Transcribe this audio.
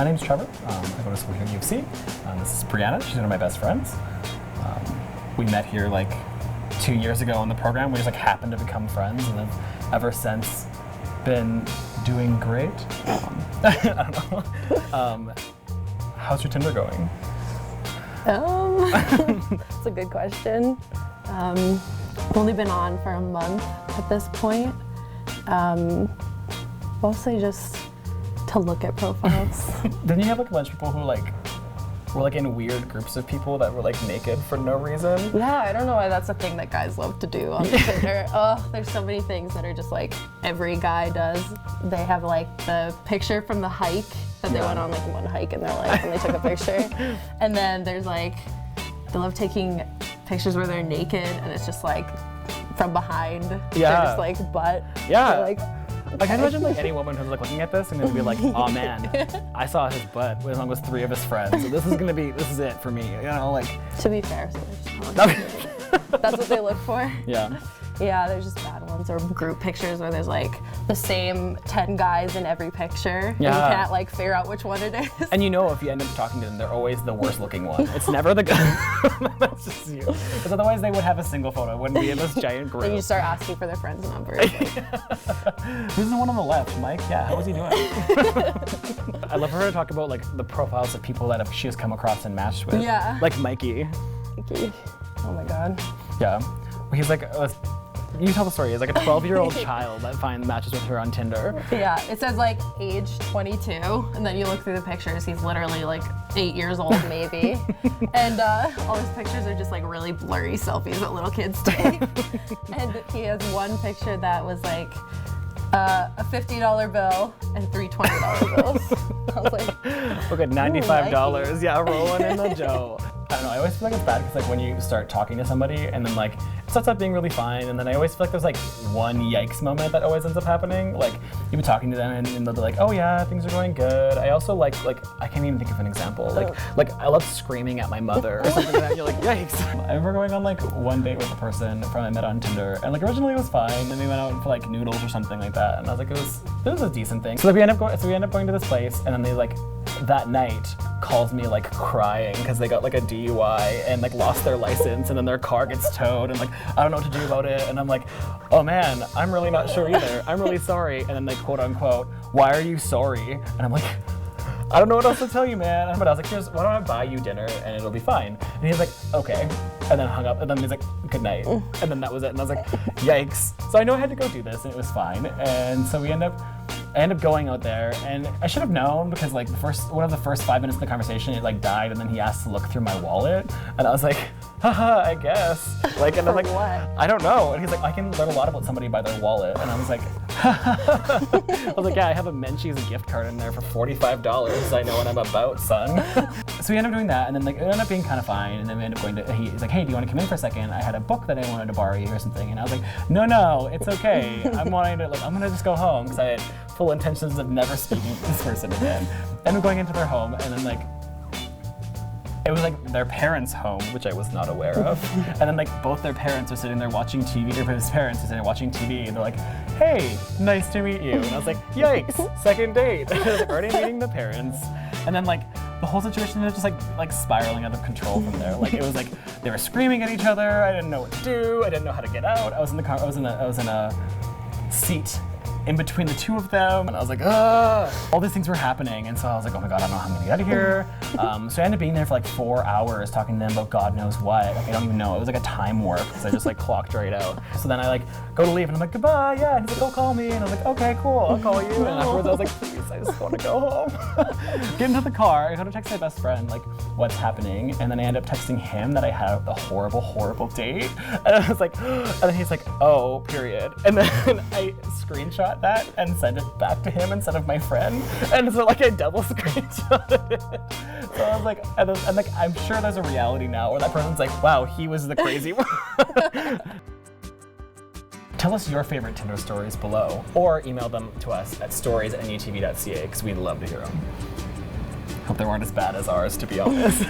My name's Trevor. I go to school here at UFC. This is Breanna. She's one of my best friends. We met here like 2 years ago in the program. We just like happened to become friends, and have ever since been doing great. I don't know. How's your Tinder going? That's a good question. I've only been on for a month at this point. Mostly just to look at profiles. Didn't you have like a bunch of people who like were like in weird groups of people that were like naked for no reason? Yeah, I don't know why that's a thing that guys love to do on Tinder. Oh, there's so many things that are just like every guy does. They have like the picture from the hike that they went on like one hike in their life and they took a picture. And then there's like, they love taking pictures where they're naked and it's just like from behind. Yeah. They're just like butt. Yeah. They're, like, I can imagine like any woman who's like looking at this and gonna be like, oh man, I saw his butt along with 3 of his friends. So this is it for me. You know, like. To be fair, so they're just that's what they look for. Yeah. Yeah, there's just bad ones or group pictures where there's like the same 10 guys in every picture. Yeah. And you can't like figure out which one it is. And you know if you end up talking to them, they're always the worst looking one. It's never the guy. That's just you. Because otherwise they would have a single photo. It wouldn't be in this giant group. Then you start asking for their friends' numbers. Who's the one on the left? Mike? Yeah, how was he doing? I love for her to talk about like the profiles of people that she has come across and matched with. Yeah. Like Mikey. Mikey. Oh my God. Yeah. He's like, you tell the story. He's like a 12-year-old child that finds matches with her on Tinder. Yeah, it says like age 22, and then you look through the pictures, he's literally like 8 years old maybe. And all his pictures are just like really blurry selfies that little kids take. And he has one picture that was like a $50 bill and 3 $20 bills. I was like, look at $95. Yeah, rolling in the dough. I don't know, I always feel like it's bad because like when you start talking to somebody and then like it starts out being really fine, and then I always feel like there's like one yikes moment that always ends up happening. Like you've been talking to them and they'll be like, oh yeah, things are going good. I also like I can't even think of an example. Like I love screaming at my mother or something like that. And you're like, yikes. I remember going on like one date with a person from I met on Tinder, and like originally it was fine, and we went out for like noodles or something like that, and I was like, it was a decent thing. So like, we end up going to this place, and then they like that night calls me like crying because they got like a DUI and like lost their license, and then their car gets towed, and like I don't know what to do about it, and I'm like, oh man, I'm really not sure either. I'm really sorry. And then they quote unquote, why are you sorry? And I'm like, I don't know what else to tell you, man. But I was like, why don't I buy you dinner and it'll be fine? And he's like, okay. And then hung up, and then he's like, good night. And then that was it. And I was like, yikes. So I know I had to go do this, and it was fine. And so I end up going out there, and I should have known because like one of the first 5 minutes of the conversation, it like died, and then he asked to look through my wallet, and I was like, haha, I guess. Like, and I'm like, what? I don't know. And he's like, I can learn a lot about somebody by their wallet. And I was like, I was like, yeah, I have a Menchie's gift card in there for $45. I know what I'm about, son. So we ended up doing that, and then like it ended up being kind of fine, and then we ended up going to, he's like, hey, do you want to come in for a second? I had a book that I wanted to borrow you or something, and I was like, no, it's okay. I'm gonna just go home, because I had full intentions of never speaking to this person again. And we're going into their home, and then like, it was like their parents' home, which I was not aware of. And then like both their parents are sitting there watching TV, or his parents are sitting there watching TV, and they're like, hey, nice to meet you. And I was like, yikes, second date. I was like already meeting the parents. And then like the whole situation was just like spiraling out of control from there. Like it was like they were screaming at each other. I didn't know what to do. I didn't know how to get out. I was in the car. I was in a seat in between the two of them, and I was like, ugh. All these things were happening, and so I was like, oh my God, I don't know how I'm gonna get out of here. So I ended up being there for like 4 hours talking to them about God knows what. Like, I don't even know. It was like a time warp, because I just like clocked right out. So then I like go to leave, and I'm like, goodbye, yeah. And he's like, oh, call me. And I was like, okay, cool, I'll call you. And afterwards I was like, please, I just want to go home. Get into the car, I go to text my best friend, like, what's happening? And then I end up texting him that I had a horrible, horrible date. And I was like, and then he's like, oh, period. And then I screenshot that and send it back to him instead of my friend, and so like I double screenshotted it. So I was like, and like I'm sure there's a reality now where that person's like, wow, he was the crazy one. Tell us your favorite Tinder stories below, or email them to us at stories@nutv.ca, because we'd love to hear them. Hope they weren't as bad as ours, to be honest.